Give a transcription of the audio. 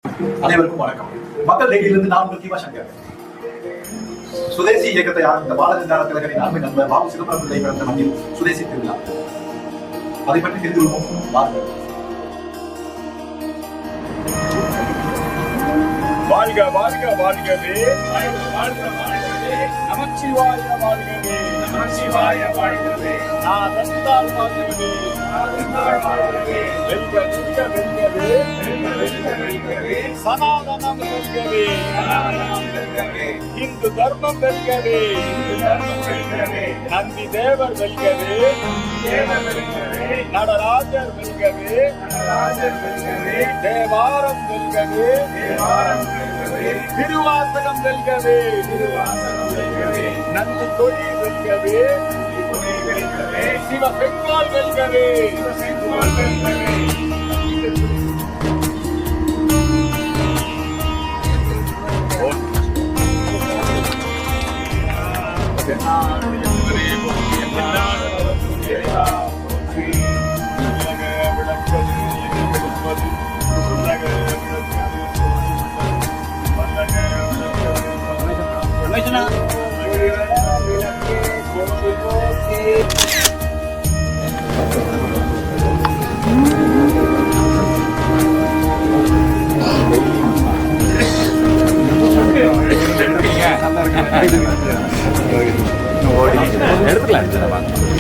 அனைவருக்கும் வணக்கம். மக்கள் ரேடியிலிருந்து நான் உங்கள் கீவா சங்கர். சுதேசி இயக்கத்தை ஆரம்பித்த பாலகங்கார திலகரின் அருமை நண்பர் பாபு சிதம்பரம் பிள்ளை பிறந்த மண்ணில் சுதேசி திருவிழா. அதை பற்றி தெரிந்து கொள்வோம் வாருங்கள். வாழ்க வாழ்க வாழ்கவே, நமச்சிவாய வாழ்கவே, நமச்சிவாய வாழ்கவே, நாதந்தால் வாழ்கவே, வெல்க வெல்க வெல்கவே, சனாதனம் வெல்கவே, இந்து தர்மம் வெல்கவே, நந்தி தேவர் வெல்கவே, நடராஜர் வெல்கவே, தேவாரம் வெல்கவே, திருவாசகம் வெல்கவே, நந்தி கொடி வெல்கவே, சிவ பெங்கால் வெல்கவே. எடுத்துக்கலாம்.